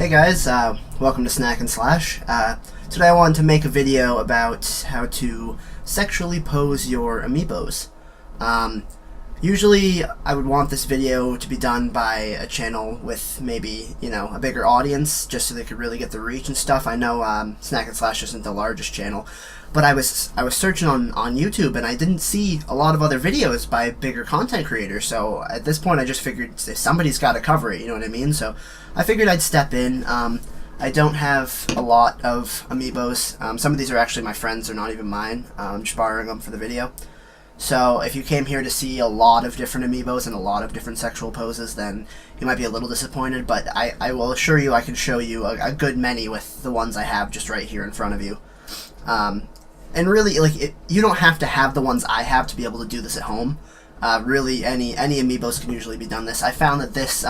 Hey guys, welcome to Snack and Slash. Today I wanted to make a video about how to sexually pose your Amiibos. Usually I would want this video to be done by a channel with maybe, a bigger audience, just so they could really get the reach and stuff. I know Snack and Slash isn't the largest channel, but I was searching on YouTube and I didn't see a lot of other videos by bigger content creators, so at this point I just figured somebody's got to cover it, you know what I mean? So I figured I'd step in. I don't have a lot of Amiibos. Some of these are actually my friends, they're not even mine. I'm just borrowing them for the video. So if you came here to see a lot of different Amiibos and a lot of different sexual poses, then you might be a little disappointed, but I will assure you I can show you a good many with the ones I have just right here in front of you. And really, you don't have to have the ones I have to be able to do this at home. Really, any Amiibos can usually be done this. I found that this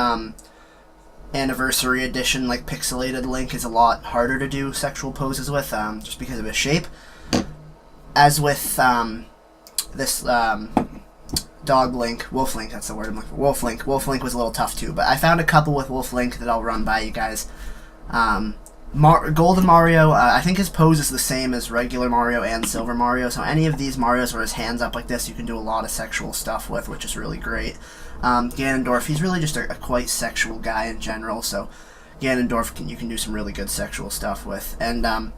anniversary edition, pixelated Link is a lot harder to do sexual poses with, just because of his shape. As with this dog Link, Wolf Link, that's the word I'm looking for. Wolf Link. Wolf Link was a little tough too, but I found a couple with Wolf Link that I'll run by you guys. Golden Mario, I think his pose is the same as regular Mario and Silver Mario, so any of these Marios where his hand's up like this, you can do a lot of sexual stuff with, which is really great. Ganondorf, he's really just a quite sexual guy in general, so Ganondorf you can do some really good sexual stuff with. And I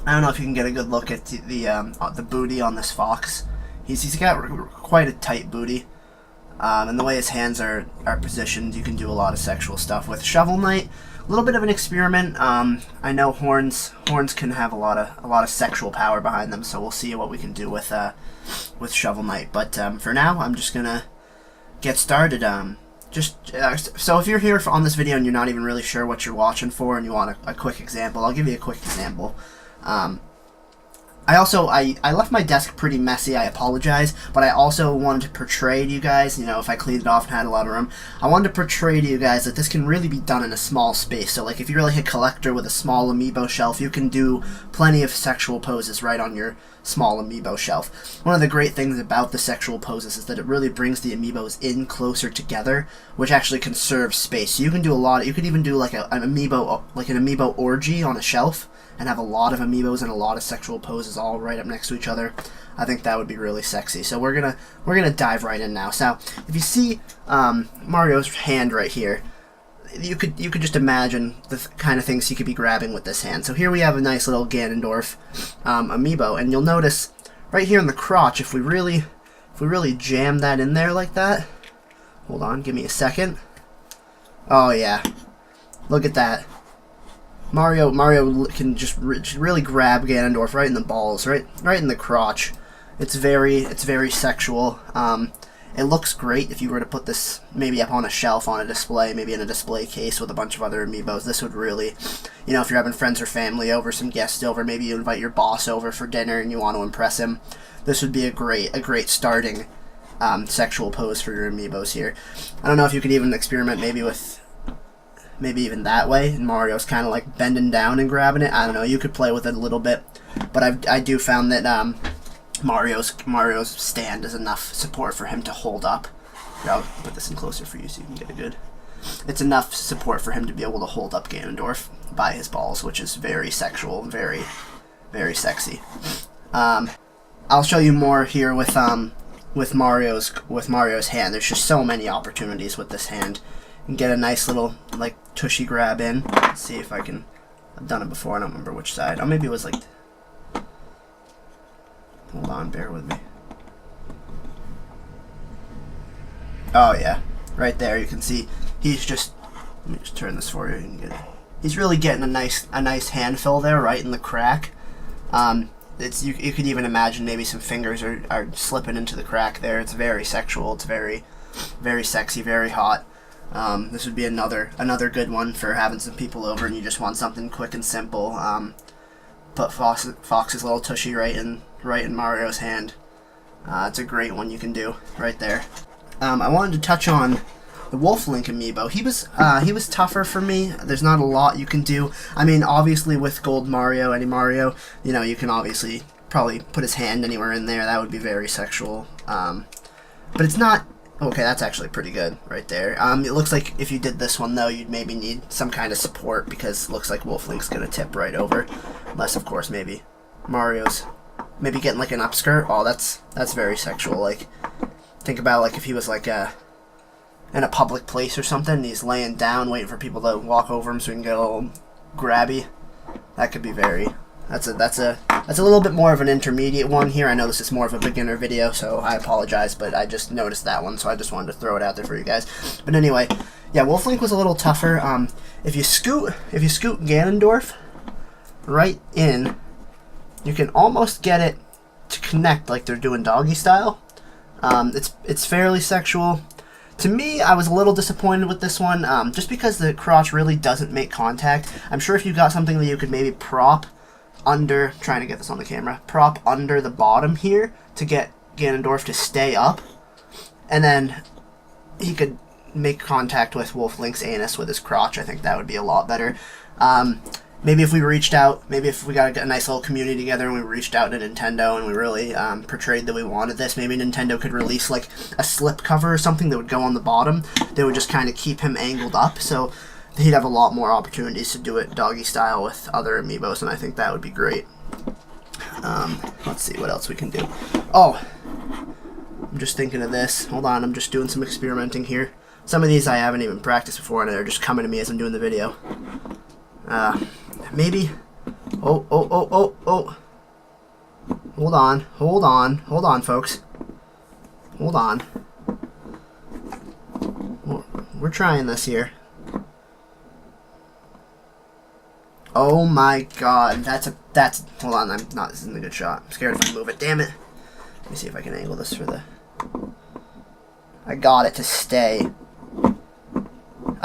don't know if you can get a good look at the booty on this fox. He's got quite a tight booty, and the way his hands are positioned, you can do a lot of sexual stuff with. Shovel Knight, a little bit of an experiment. I know horns can have a lot of sexual power behind them, so we'll see what we can do with Shovel Knight. But for now, I'm just gonna get started. So if you're here on this video and you're not even really sure what you're watching for, and you want a quick example, I'll give you a quick example. I left my desk pretty messy, I apologize, but I also wanted to portray to you guys, if I cleaned it off and had a lot of room, I wanted to portray to you guys that this can really be done in a small space. So if you're like a collector with a small Amiibo shelf, you can do plenty of sexual poses right on your small Amiibo shelf. One of the great things about the sexual poses is that it really brings the Amiibos in closer together, which actually conserves space. So you can do a lot, you could even do an Amiibo orgy on a shelf, and have a lot of Amiibos and a lot of sexual poses all right up next to each other. I think that would be really sexy. So we're gonna dive right in now. So if you see Mario's hand right here, you could just imagine the kind of things he could be grabbing with this hand. So here we have a nice little Ganondorf Amiibo, and you'll notice right here in the crotch, if we really jam that in there like that. Hold on, give me a second. Oh yeah, look at that. Mario can just really grab Ganondorf right in the balls, right in the crotch. It's very sexual. It looks great if you were to put this maybe up on a shelf on a display, maybe in a display case with a bunch of other Amiibos. This would really, if you're having friends or family over, some guests over, maybe you invite your boss over for dinner and you want to impress him, this would be a great starting sexual pose for your Amiibos here. I don't know if you could even experiment maybe even that way, and Mario's kind of bending down and grabbing it. I don't know, you could play with it a little bit, but I do found that Mario's stand is enough support for him to hold up. Here, I'll put this in closer for you so you can get a good. It's enough support for him to be able to hold up Ganondorf by his balls, which is very sexual, very sexy. I'll show you more here with Mario's hand. There's just so many opportunities with this hand. And get a nice little tushy grab in. Let's see if I can. I've done it before. I don't remember which side. Oh, maybe it was hold on, bear with me. Oh yeah, right there. You can see he's just. Let me just turn this for you. You can get it. He's really getting a nice handful there, right in the crack. You could even imagine maybe some fingers are slipping into the crack there. It's very sexual. It's very sexy, very hot. This would be another good one for having some people over and you just want something quick and simple. Put Fox's little tushy right in Mario's hand. It's a great one you can do right there. I wanted to touch on the Wolf Link Amiibo. He was tougher for me. There's not a lot you can do. I mean, obviously with Gold Mario, any Mario, you can obviously probably put his hand anywhere in there. That would be very sexual. But it's not Okay, that's actually pretty good right there. It looks like if you did this one, though, you'd maybe need some kind of support because it looks like Wolf Link's going to tip right over. Unless, of course, maybe Mario's maybe getting, like, an upskirt. Oh, that's very sexual. Like, think about, like, if he was, like, in a public place or something, and he's laying down waiting for people to walk over him so he can get a little grabby. That could be very... That's a little bit more of an intermediate one here. I know this is more of a beginner video, so I apologize, but I just noticed that one, so I just wanted to throw it out there for you guys. But anyway, yeah, Wolf Link was a little tougher. If you scoot Ganondorf right in, you can almost get it to connect like they're doing doggy style. It's fairly sexual. To me, I was a little disappointed with this one, just because the crotch really doesn't make contact. I'm sure if you got something that you could maybe prop under, trying to get this on the camera, prop under the bottom here to get Ganondorf to stay up, and then he could make contact with Wolf Link's anus with his crotch. I think that would be a lot better. Maybe if we reached out, maybe if we got a nice little community together and we reached out to Nintendo and we really portrayed that we wanted this, maybe Nintendo could release like a slip cover or something that would go on the bottom that would just kind of keep him angled up, so he'd have a lot more opportunities to do it doggy style with other Amiibos, and I think that would be great. Let's see what else we can do. Oh, I'm just thinking of this. Hold on, I'm just doing some experimenting here. Some of these I haven't even practiced before, and they're just coming to me as I'm doing the video. Maybe... Oh. Hold on, folks. Hold on. We're trying this here. Oh my god, that's... Hold on, this isn't a good shot. I'm scared if I move it, damn it. Let me see if I can angle this for the... I got it to stay.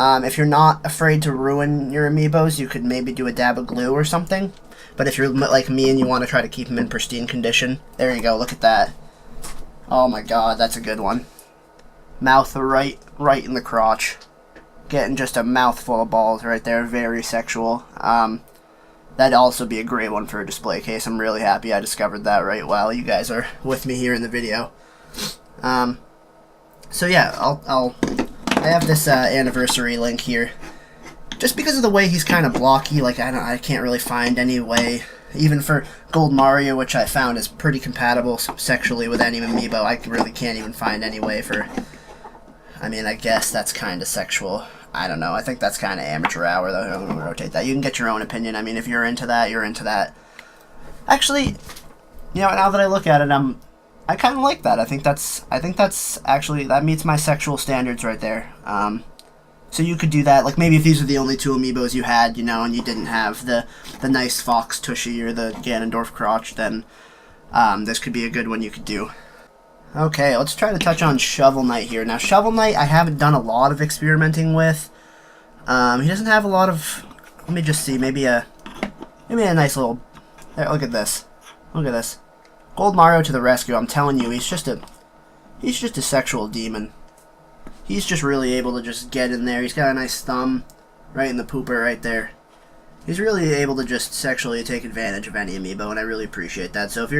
If you're not afraid to ruin your Amiibos, you could maybe do a dab of glue or something. But if you're like me and you want to try to keep them in pristine condition, there you go, look at that. Oh my god, that's a good one. Mouth right in the crotch. Getting just a mouthful of balls right there, very sexual. That'd also be a great one for a display case. I'm really happy I discovered that right while you guys are with me here in the video. So yeah, I have this anniversary link here. Just because of the way he's kind of blocky, like I can't really find any way, even for Gold Mario, which I found is pretty compatible sexually with any Amiibo, I really can't even find any way for... I mean, I guess that's kind of sexual. I don't know. I think that's kind of amateur hour, though. I'm going to rotate that. You can get your own opinion. I mean, if you're into that, you're into that. Actually, you know, now that I look at it, I kind of like that. I think that's actually, that meets my sexual standards right there. So you could do that. Like, maybe if these are the only two Amiibos you had, you know, and you didn't have the nice Fox Tushy or the Ganondorf crotch, then this could be a good one you could do. Okay, let's try to touch on Shovel Knight here. Now, Shovel Knight, I haven't done a lot of experimenting with. He doesn't have a lot of... Let me just see, maybe a nice little... There, look at this. Look at this. Gold Mario to the rescue. I'm telling you, he's just a sexual demon. He's just really able to just get in there. He's got a nice thumb right in the pooper right there. He's really able to just sexually take advantage of any Amiibo, and I really appreciate that. So if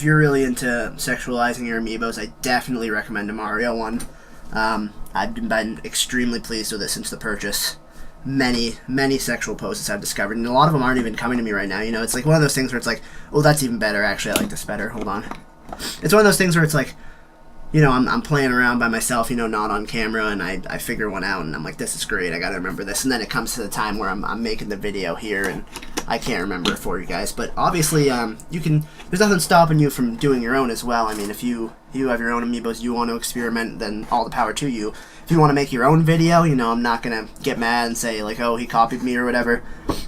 you're really into sexualizing your Amiibos, I definitely recommend a Mario one. I've been extremely pleased with it since the purchase. Many sexual poses I've discovered, and a lot of them aren't even coming to me right now. You know, it's like one of those things where it's like, oh, that's even better. Actually, I like this better. Hold on. It's one of those things where it's like, you know, I'm playing around by myself, you know, not on camera, and I figure one out, and I'm like, this is great, I gotta remember this, and then it comes to the time where I'm making the video here, and I can't remember it for you guys, but obviously, there's nothing stopping you from doing your own as well. I mean, if you have your own Amiibos, you want to experiment, then all the power to you. If you want to make your own video, you know, I'm not gonna get mad and say, like, oh, he copied me or whatever.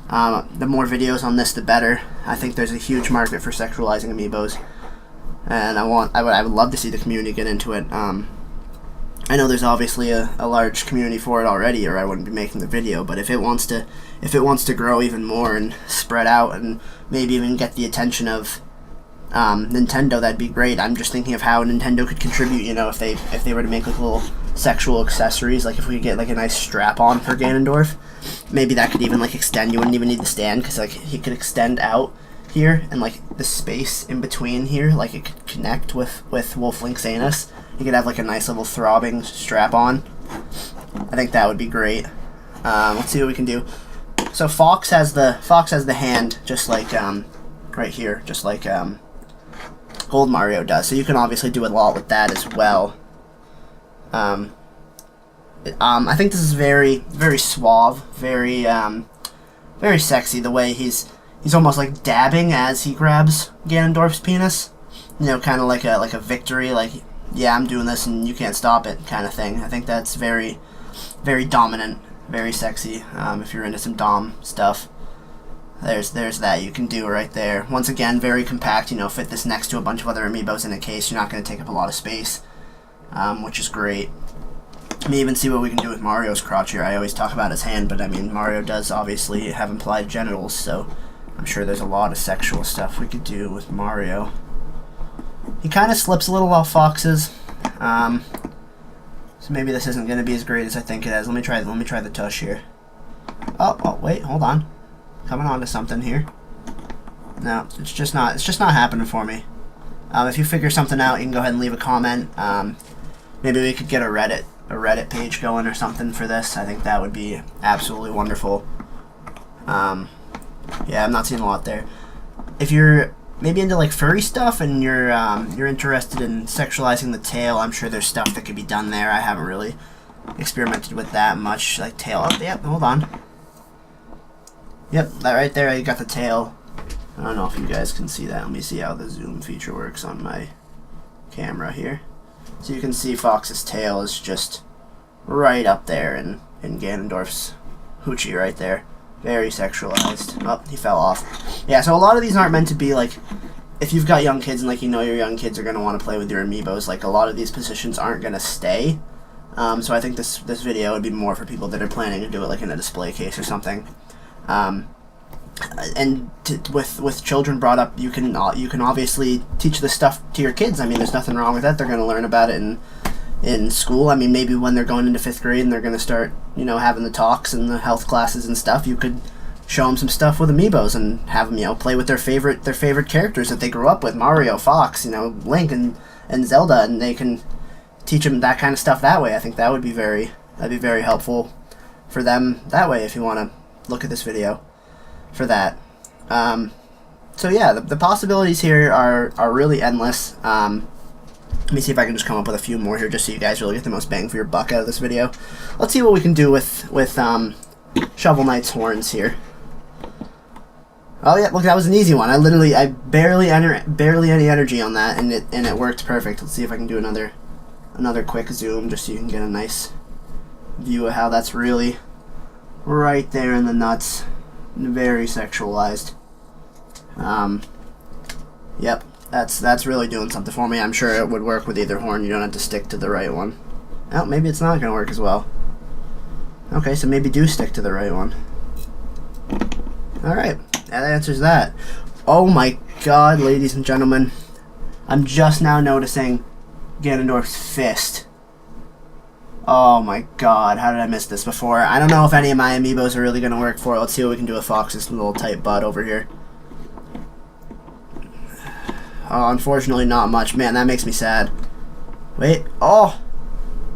The more videos on this, the better. I think there's a huge market for sexualizing Amiibos. And I would love to see the community get into it. I know there's obviously a large community for it already, or I wouldn't be making the video. But if it wants to grow even more and spread out, and maybe even get the attention of Nintendo, that'd be great. I'm just thinking of how Nintendo could contribute. You know, if they were to make like little sexual accessories, like if we could get like a nice strap-on for Ganondorf, maybe that could even like extend. You wouldn't even need the stand, because like he could extend out here, and like the space in between here, like it could connect with Wolf Link's anus. he could have like a nice little throbbing strap on. I think that would be great. Let's see what we can do. So Fox has the hand just like right here, just like Gold Mario does. So you can obviously do a lot with that as well. I think this is very suave, very sexy. The way he's almost like dabbing as he grabs Ganondorf's penis. You know, kind of like a victory, like, yeah, I'm doing this and you can't stop it kind of thing. I think that's very dominant, very sexy. If you're into some dom stuff, there's that you can do right there. Once again, very compact. You know, fit this next to a bunch of other Amiibos in a case. You're not going to take up a lot of space, which is great. Let me even see what we can do with Mario's crotch here. I always talk about his hand, but I mean, Mario does obviously have implied genitals, so I'm sure there's a lot of sexual stuff we could do with Mario. He kind of slips a little off Fox's, so maybe this isn't going to be as great as I think it is. Let me try the tush here. Oh, wait, hold on. Coming on to something here. No, it's just not happening for me. If you figure something out, you can go ahead and leave a comment. Maybe we could get a Reddit page going or something for this. I think that would be absolutely wonderful. Yeah, I'm not seeing a lot there. If you're maybe into like furry stuff and you're interested in sexualizing the tail, I'm sure there's stuff that could be done there. I haven't really experimented with that much, like tail. Oh, yep, hold on. Yep, that right there, you got the tail. I don't know if you guys can see that. Let me see how the zoom feature works on my camera here. So you can see Fox's tail is just right up there in Ganondorf's hoochie right there. Very sexualized. Oh, he fell off. Yeah, so a lot of these aren't meant to be like, if you've got young kids and like you know your young kids are going to want to play with your Amiibos, like a lot of these positions aren't going to stay. So I think this video would be more for people that are planning to do it like in a display case or something. And with children brought up, you can obviously teach this stuff to your kids. I mean, there's nothing wrong with that. They're going to learn about it in school. I mean, maybe when they're going into 5th grade and they're going to start, you know, having the talks and the health classes and stuff, you could show them some stuff with Amiibos and have them, you know, play with their favorite characters that they grew up with, Mario, Fox, you know, Link and Zelda, and they can teach them that kind of stuff that way. I think that would be very helpful for them that way if you want to look at this video for that. So yeah, the possibilities here are really endless. Let me see if I can just come up with a few more here just so you guys really get the most bang for your buck out of this video. Let's see what we can do with Shovel Knight's horns here. Oh yeah, look, that was an easy one. I barely any energy on that, and it worked perfect. Let's see if I can do another quick zoom just so you can get a nice view of how that's really right there in the nuts. Very sexualized. Yep, that's really doing something for me. I'm sure it would work with either horn. You don't have to stick to the right one. Oh, maybe it's not gonna work as well. Okay, so maybe do stick to the right one. Alright, that answers that. Oh my god, ladies and gentlemen. I'm just now noticing Ganondorf's fist. Oh my god, how did I miss this before? I don't know if any of my Amiibos are really going to work for it. Let's see what we can do with Fox's little tight butt over here. Oh, unfortunately not much. Man, that makes me sad. Wait, oh!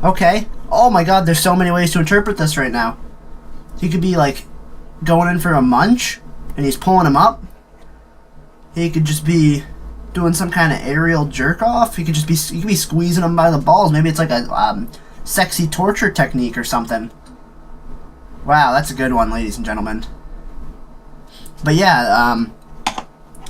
Okay. Oh my god, there's so many ways to interpret this right now. He could be like going in for a munch, and he's pulling him up. He could just be doing some kind of aerial jerk off. He could be squeezing him by the balls. Maybe it's like a sexy torture technique or something. Wow, that's a good one, ladies and gentlemen. But yeah,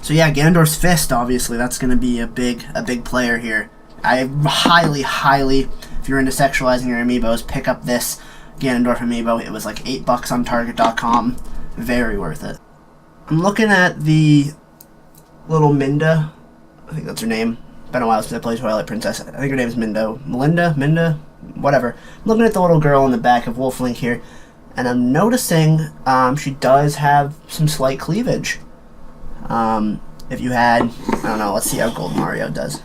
so yeah, Ganondorf's fist, obviously, that's going to be a big player here. I highly, if you're into sexualizing your Amiibos, pick up this Ganondorf Amiibo. It was like $8 on Target.com. Very worth it. I'm looking at the little Minda. I think that's her name. Been a while since I played Twilight Princess. I think her name is Minda, whatever. I'm looking at the little girl in the back of Wolf Link here, and I'm noticing she does have some slight cleavage. If you had, I don't know, let's see how Gold Mario does.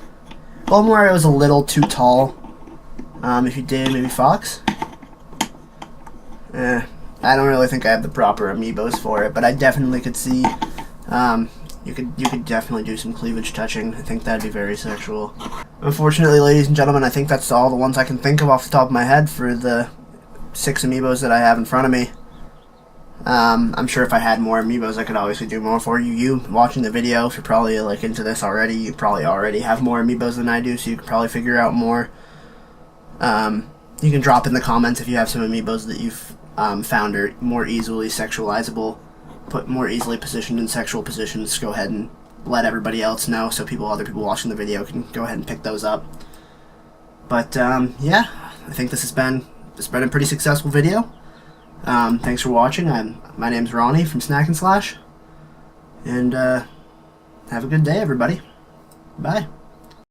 Gold Mario is a little too tall. If you did, maybe Fox? I don't really think I have the proper Amiibos for it, but I definitely could see, you could definitely do some cleavage touching. I think that'd be very sexual. Unfortunately, ladies and gentlemen, I think that's all the ones I can think of off the top of my head for the 6 Amiibos that I have in front of me. I'm sure if I had more Amiibos, I could obviously do more for you. You watching the video, if you're probably like into this already, you probably already have more Amiibos than I do, so you can probably figure out more. You can drop in the comments if you have some Amiibos that you've found are more easily sexualizable, more easily positioned in sexual positions. Go ahead and let everybody else know, so other people watching the video can go ahead and pick those up. But yeah, I think this has been a pretty successful video. Thanks for watching. My name's Ronnie from Snack and Slash, and have a good day, everybody. Bye.